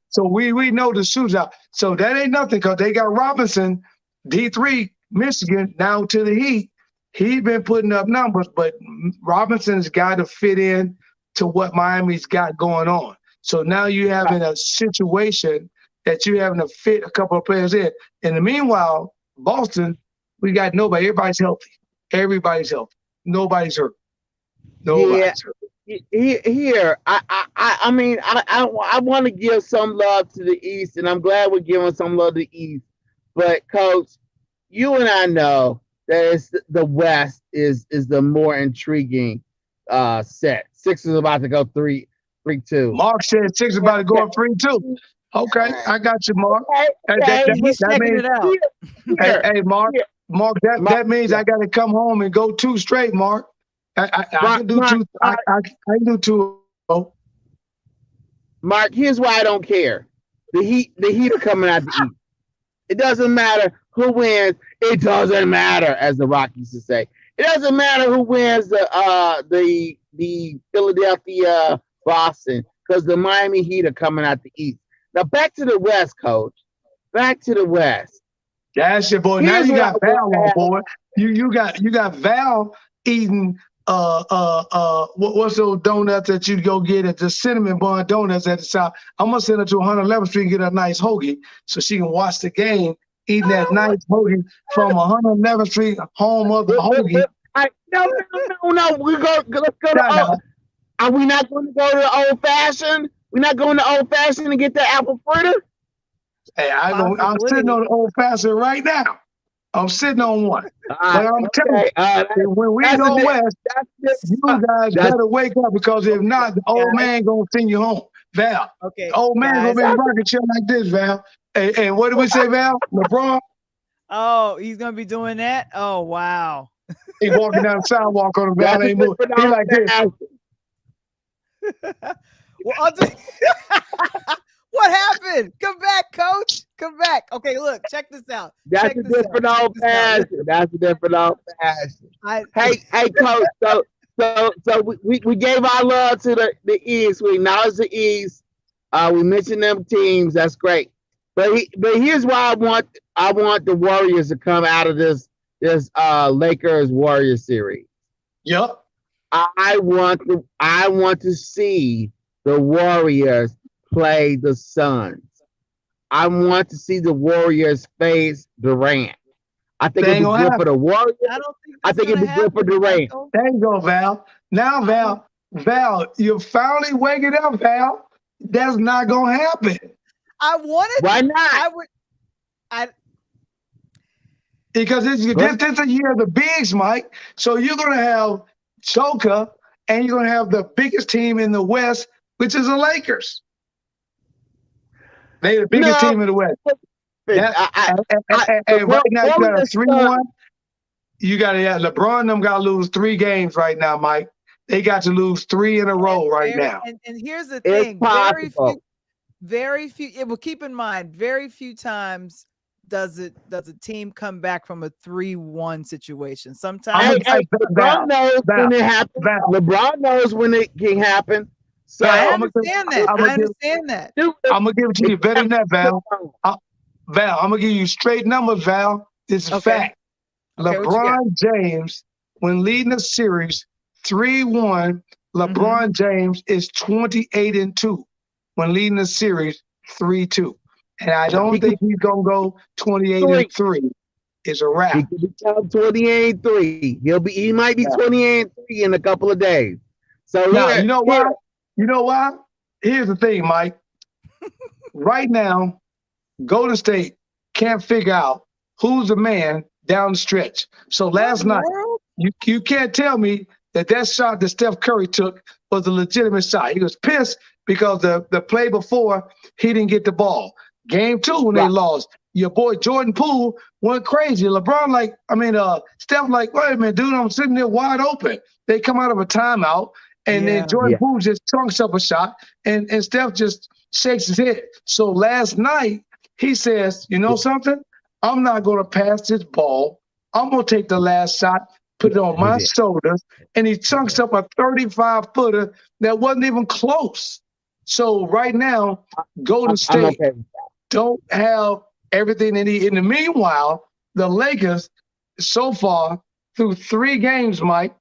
So we know the shoot's out. So that ain't nothing, because they got Robinson, D3, Michigan, now to the Heat. He's been putting up numbers, but Robinson's got to fit in to what Miami's got going on. So now you having a situation that you having to fit a couple of players in. In the meanwhile, Boston, we got nobody. Everybody's healthy. Everybody's healthy. Nobody's hurt. Yeah. Nobody's hurt. Here, I mean, I want to give some love to the East, and I'm glad we're giving some love to the East. But Coach, you and I know that the West is the more intriguing set. Six is about to go 3-2. Mark said Six about to go up 3-2. Okay, I got you, Mark. He's That checking means, it out. hey, Mark, Here. that means I got to come home and go 2 straight, Mark. I can do 2. I can do 2. Oh, Mark, here's why I don't care. The Heat are coming out the East. It doesn't matter who wins. It doesn't matter, as the Rock used to say. It doesn't matter who wins the Philadelphia Boston, because the Miami Heat are coming out the East. Now back to the West, Coach. Back to the West. that's your boy. Now you got Val on board. You got Val eating what's those donuts that you go get at the Cinnamon Bun Donuts at the South. I'm gonna send her to 111th Street and get a nice hoagie so she can watch the game, eating that nice hoagie from 111th Street, home of the hoagie. No. Let's go to. Are we not going to go to the old fashioned? We're not going to old fashioned to get the apple fritter? Hey, I'm sitting on the old fashioned right now. I'm sitting on one. But I'm telling you, when we go west, you guys better wake up, because if not, the old man gonna send you home. Val, Okay, the old man gonna be in a rocket chair like this, Val. And what did we say, Val? LeBron? Oh, he's gonna be doing that? Oh, wow. He walking down the sidewalk on the Val ain't moving. He like this. Well, what happened? Come back, Coach. Come back. Okay, look, check this out. That's a different old fashioned. That's a different old fashioned. Hey, Coach. So we gave our love to the East. We acknowledge the East. We mentioned them teams. That's great. But here's why I want the Warriors to come out of this Lakers Warriors series. Yep. I want to see the Warriors play the Suns. I want to see the Warriors face Durant. I think it'd be good for the Warriors. I think it'd be good for Durant. There you go, Val. Now, Val, you're finally waking up, Val. That's not gonna happen. I wanted. Why not? Because this is a year of the bigs, Mike. So you're gonna have Choka, and you're gonna have the biggest team in the West, which is the Lakers. They're the biggest team in the West. And right now you got a 3-1. You got to have LeBron and them got to lose 3 games right now, Mike. They got to lose 3 in a row right now. And here's the thing: very few. Well, keep in mind, very few times does a team come back from a 3-1 situation. Sometimes LeBron knows when it happens. LeBron knows when it can happen. So I understand that. I understand that. I'm gonna give it to you better than that, Val. Val, I'm gonna give you straight numbers, Val. This is fact. LeBron James, when leading a series 3-1, LeBron James is 28-2 when leading a series 3-2. and I don't think he's gonna go 28-3. It's a wrap. He could become 28-3. He might be 28-3 in a couple of days. So now, you know why? You know why? Here's the thing, Mike. Right now, Golden State can't figure out who's the man down the stretch. So last night, you can't tell me that shot that Steph Curry took was a legitimate shot. He was pissed because the play before he didn't get the ball. Game 2 when they lost, your boy Jordan Poole went crazy. Steph like, wait a minute, dude, I'm sitting there wide open. They come out of a timeout, and then Jordan Poole just chunks up a shot, and Steph just shakes his head. So last night, he says, you know something? I'm not going to pass this ball. I'm going to take the last shot, put it on my shoulders, and he chunks up a 35-footer that wasn't even close. So right now, Golden State don't have everything they need. In the meanwhile, the Lakers, so far, through 3 games, Mike,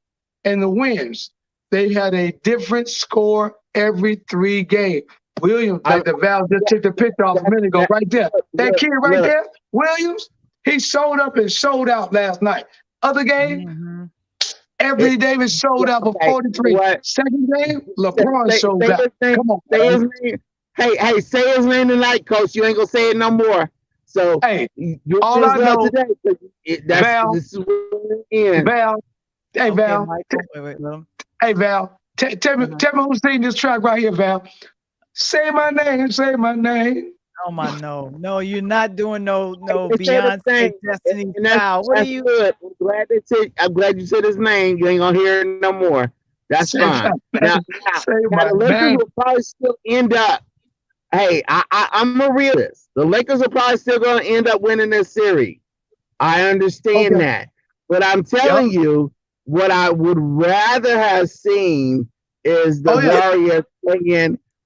and the wins, they had a different score every 3 games. Williams, like the Val just took the picture off a minute ago, right there. That kid right there, Williams, he showed up and showed out last night. Other game, Anthony Davis showed out for 43. Second game, LeBron showed out. Come on, say his name. Hey, say his name tonight, Coach. You ain't gonna say it no more. So hey, all I know today, Val, this is what Val. Hey, Val. Wait, hey, Val. Tell me who's singing this track right here, Val. Say my name, say my name. Oh my no, you're not doing no Beyonce Destiny Child. What are you? Good. I'm glad you said his name. You ain't gonna hear it no more. That's fine. Now the Lakers will probably still end up. Hey, I'm a realist. The Lakers are probably still gonna end up winning this series. I understand that, but I'm telling you, what I would rather have seen is the Warriors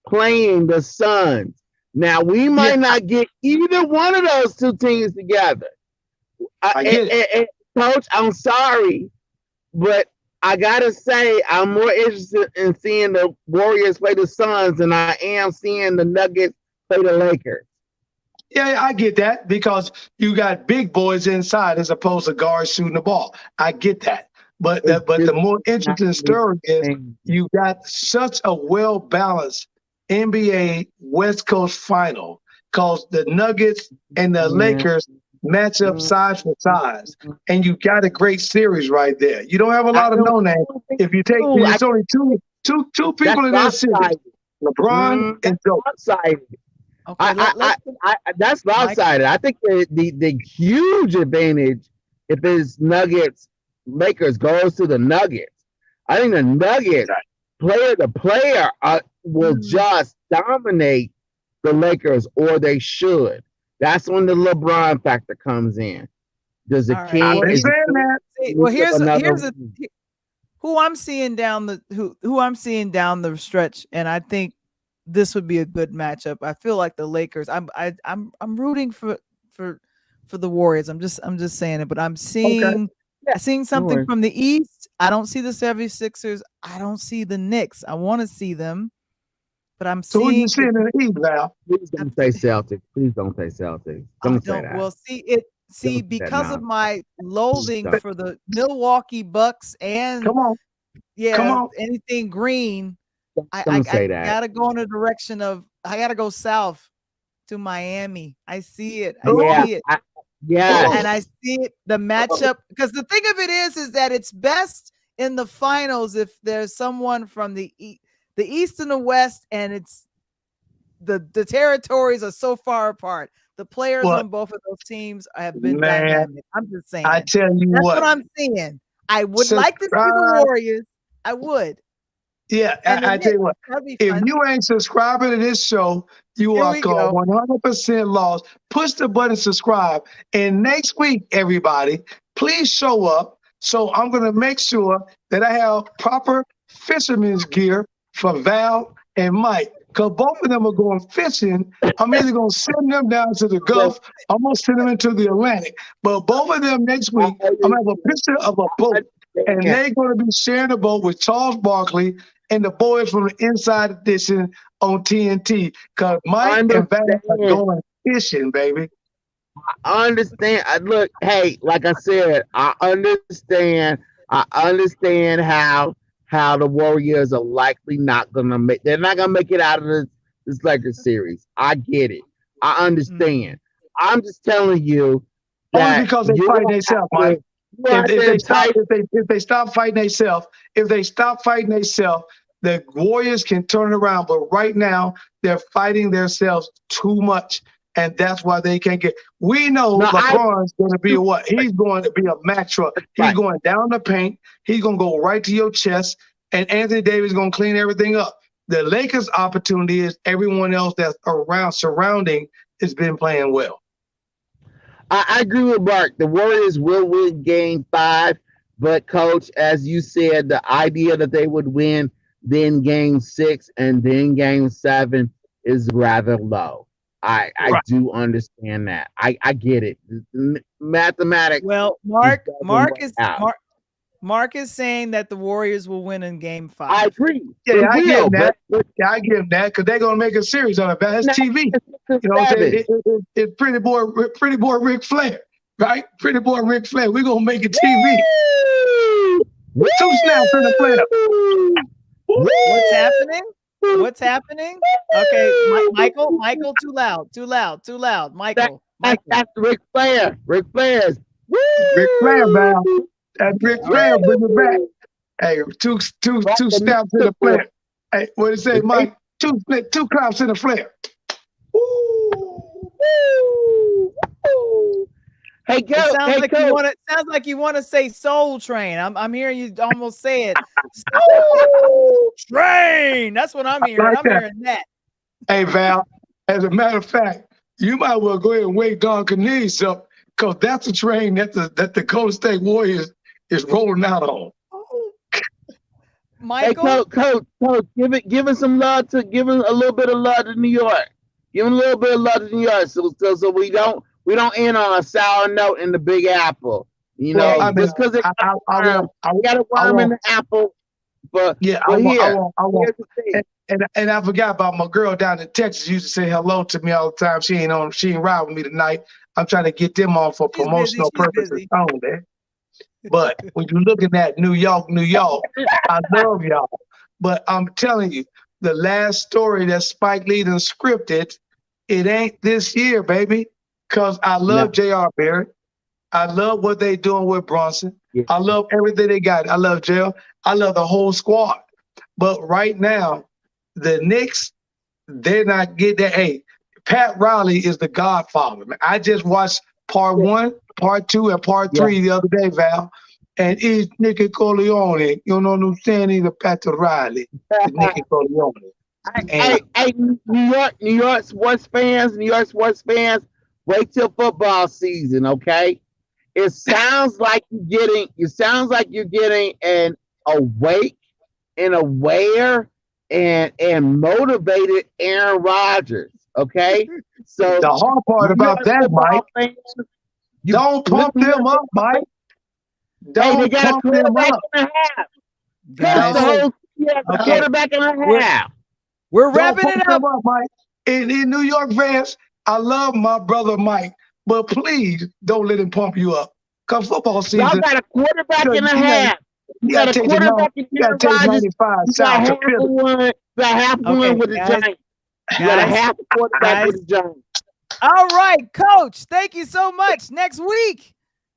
playing the Suns. Now, we might not get either one of those 2 teams together. Coach, I'm sorry, but I got to say, I'm more interested in seeing the Warriors play the Suns than I am seeing the Nuggets play the Lakers. Yeah, I get that because you got big boys inside as opposed to guards shooting the ball. I get that. But the more interesting story is you got such a well-balanced NBA West Coast final because the Nuggets and the Lakers match up size for size, and you got a great series right there. You don't have a lot of no names. If you take, it's only two people in that series: LeBron and Joe. That's lopsided. I think the huge advantage if it's Nuggets Lakers goes to the Nuggets. I think the Nuggets player will just dominate the Lakers, or they should. That's when the LeBron factor comes in. Does the king? Well, here's who I'm seeing down the stretch, and I think this would be a good matchup. I feel like the Lakers. I'm rooting for the Warriors. I'm just saying it, but I'm seeing something from the East. I don't see the 76ers. I don't see the Knicks. I want to see them, but I'm seeing. Who you seeing in the East now? Please don't say Celtics. Please don't say Celtics. Don't say that. Well, because of my loathing for the Milwaukee Bucks and anything green. I gotta go in a direction of I gotta go south to Miami. I see it. I see it. And I see it. The matchup, because the thing of it is that it's best in the finals if there's someone from the East and the West, and it's the territories are so far apart. The players on both of those teams have been dynamic. I'm just saying. I tell you that's what I'm seeing. I would like to see the Warriors. I would. Yeah, I tell you what, if you ain't subscribing to this show, you are called 100% lost. Push the button, subscribe. And next week, everybody, please show up. So I'm going to make sure that I have proper fisherman's gear for Val and Mike. Because both of them are going fishing. I'm either going to send them down to the Gulf, I'm going to send them into the Atlantic. But both of them next week, I'm going to have a picture of a boat. And they're going to be sharing a boat with Charles Barkley and the boys from the Inside Edition on TNT. Because Mike and Val are going competition, baby. I understand. Look, hey, like I said, I understand. I understand how the Warriors are likely not gonna make. They're not gonna make it out of this Lakers series. I get it. I Mm. understand. I'm just telling you Only that because they fight themselves, Mike. you have If to they stop, entice. if they stop fighting themselves, the Warriors can turn around. But right now, they're fighting themselves too much, and that's why they can't get. We know No, I LeBron's going to be a what? He's going to be a match truck. He's right. going down the paint. He's going to go right to your chest, and Anthony Davis is going to clean everything up. The Lakers' opportunity is everyone else that's around surrounding has been playing well. I agree with Mark. The Warriors will win game 5, but coach, as you said, the idea that they would win then game 6 and then game 7 is rather low. I Right. do understand that. I get it. Mathematics Well, just doesn't work out. Mark is saying that the Warriors will win in game I 5. agree. Yeah, They I give will, them that. but Yeah, I give them that because they're gonna make a series on it. That's not TV. 6 and You know what I'm saying? 7. It's pretty boy Ric Flair, right? Pretty boy Ric Flair. We're gonna make it TV. Woo! 2 snaps in the playoff. Woo! What's happening? What's happening? Okay, Michael, too loud. Michael. That's Ric Flair. Ric Flair's. Ric Flair, Val. Woo! That's Okay, Ric all right. Flair. Bring it back. Hey, two Right, the snaps in the Mexican. Flair. Hey, what it say, Mike? Two claps in the Flair. Woo! Woo! Hey, It go. Hey, coach. sounds like you want to say Soul Train. I'm hearing you almost say it. Soul Train. That's what I'm hearing. Like I'm that. hearing that. Hey, Val, as a matter of fact, you might well go ahead and wake Don Canese up because that's a train that the Golden State Warriors is rolling out on. Oh, Hey, Michael, coach. Give us some love to give us a little bit of love to New York. Give us a little bit of love to New York, so we don't end on a sour note in the Big Apple. You there know, Well, I you mean, just go. because it I won't, got a I worm in won't, the apple, but yeah, but here, I won't. here's the thing. And I forgot about my girl down in Texas used to say hello to me all the time. She ain't ride with me tonight. I'm trying to get them on for She's busy. promotional She's purposes busy. only. But when you're looking at New York, I love y'all. But I'm telling you, the last story that Spike Lee done scripted, it ain't this year, baby. Because I love No, J.R. Barrett. I love what they doing with Bronson. yeah, I love everything they got. I love Jail. I love the whole squad. But right now, the Knicks, they're not getting that. Hey, Pat Riley is the godfather. Man. I just watched part 1, part 2, and part yeah. 3 the other day, Val. And it's Nicky Corleone. You know what I'm saying? He's a Pat Riley. It's Nicky Corleone. And Hey, New York sports fans, wait till football season, okay? It sounds like you're getting an awake and aware and motivated Aaron Rodgers, okay? So the hard part New about York that, Mike, football fans, don't pump New York them up, football Mike. fans, hey, they Don't got a pump them quarterback up. and a half. Coach, the Guys, Don't, whole yeah, the okay. quarterback and a We're half. we're don't wrapping pump it them up. up, Mike. In New York fans, I love my brother Mike, but please don't let him pump you up. Because football Y'all season, got a quarterback and a you gotta, half. You you got gotta a take the quarterback in you gotta Aaron take Rodgers. 95 You got south to half of Philly. one. You got half Okay, one with the guys, Giants. You got a guys, half quarterback with the Giants. All right, Coach. Thank you so much. Next week.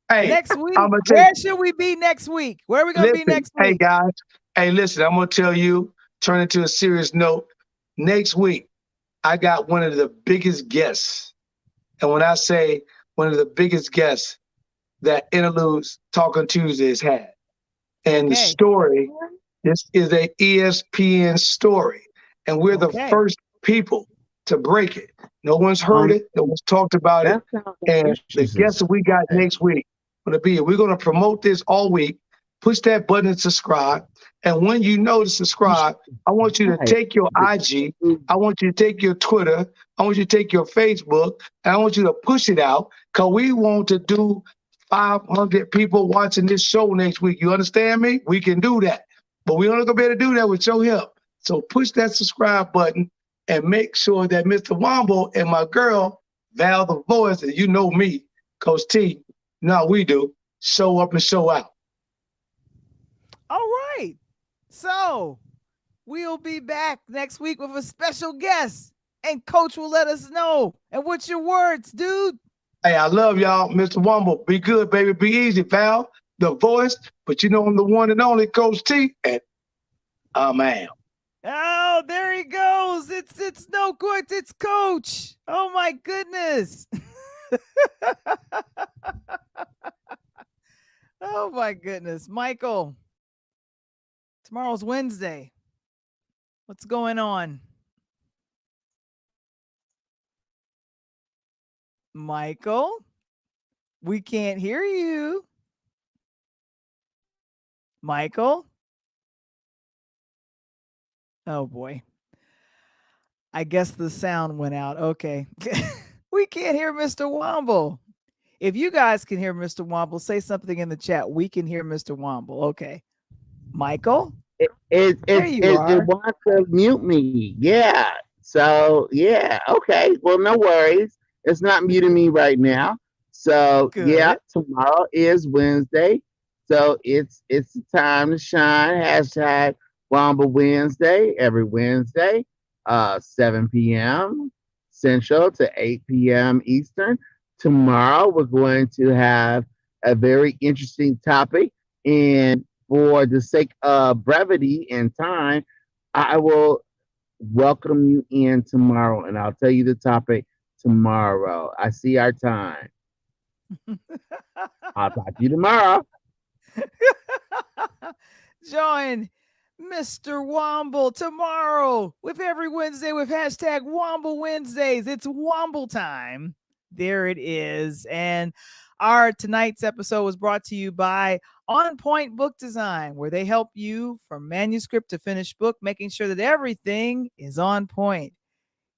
Hey, Next week. I'm gonna tell Where should we be next week? Where are we gonna be listen, next hey week? guys, hey, listen, I'm gonna tell you, turn it to a serious note. Next week, I got one of the biggest guests. And when I say one of the biggest guests that Interludes Talking Tuesdays had. And the Okay. story, this is a ESPN story. And we're the Okay. first people to break it. No one's heard it, no one's talked about it. That sounds And the interesting. guests that we got next week going to be, we're going to promote this all week. Push that button and subscribe. And when you know to subscribe, I want you to take your IG, I want you to take your Twitter, I want you to take your Facebook, and I want you to push it out because we want to do 500 people watching this show next week. You understand me? We can do that. But we're only going to be able to do that with your help. So push that subscribe button and make sure that Mr. Wombo and my girl Val the voice, and you know me, Coach T. No, we do. Show up and show out. All right. So we'll be back next week with a special guest, and Coach will let us know. And what's your words, dude? Hey, I love y'all, Mr. Wumble. Be good, baby. Be easy, Val, the voice. But you know I'm the one and only Coach T, and I'm Al. Oh, there he goes. It's no good. It's Coach. Oh my goodness. Oh my goodness. Michael, tomorrow's Wednesday. What's going on? Michael, we can't hear you. Michael? Oh boy. I guess the sound went out. Okay. We can't hear Mr. Womble. If you guys can hear Mr. Womble, say something in the chat. We can hear Mr. Womble. Okay. Michael? There you are. It wants to mute me. Yeah. So yeah. Okay. Well, no worries. It's not muting me right now. So yeah, Good. tomorrow is Wednesday. So it's the time to shine. Hashtag Wamba Wednesday every Wednesday, 7 p.m. Central to 8 p.m. Eastern. Tomorrow we're going to have a very interesting topic, and for the sake of brevity and time, I will welcome you in tomorrow, and I'll tell you the topic tomorrow. I see our time. I'll talk to you tomorrow. Join Mr. Womble tomorrow with every Wednesday with hashtag Womble Wednesdays. It's Womble time. There it is. And our tonight's episode was brought to you by On Point Book Design, where they help you from manuscript to finished book, making sure that everything is on point.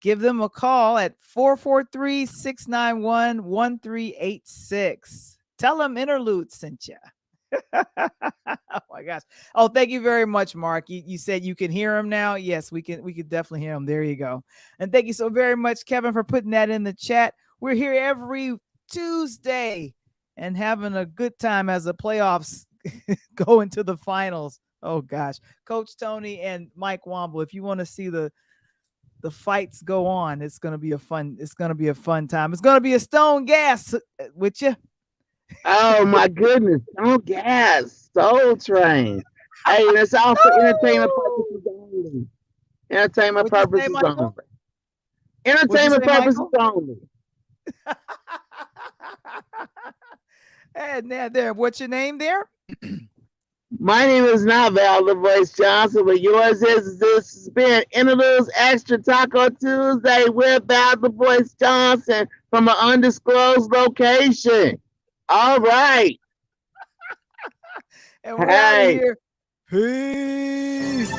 Give them a call at 443-691-1386. Tell them Interludes sent you. Oh my gosh. Oh, thank you very much, Mark. You said you can hear him now. Yes, we can definitely hear him. There you go. And thank you so very much, Kevin, for putting that in the chat. We're here every Tuesday and having a good time as the playoffs go into the finals. Oh gosh. Coach Tony and Mike Womble, if you want to see the fights go on, it's gonna be a fun time. It's gonna be a stone gas with you. Oh my goodness! Don't gas, Soul Train. Hey, that's all for entertainment purposes only. Entertainment What'd you say, purposes Michael? only. Entertainment purposes only. And there, what's your name there? My name is not Val the Voice Johnson, but yours is. This has been Interludes Extra Talk on Tuesday with Val the Voice Johnson from an undisclosed location. All right. And we're out of here. Peace.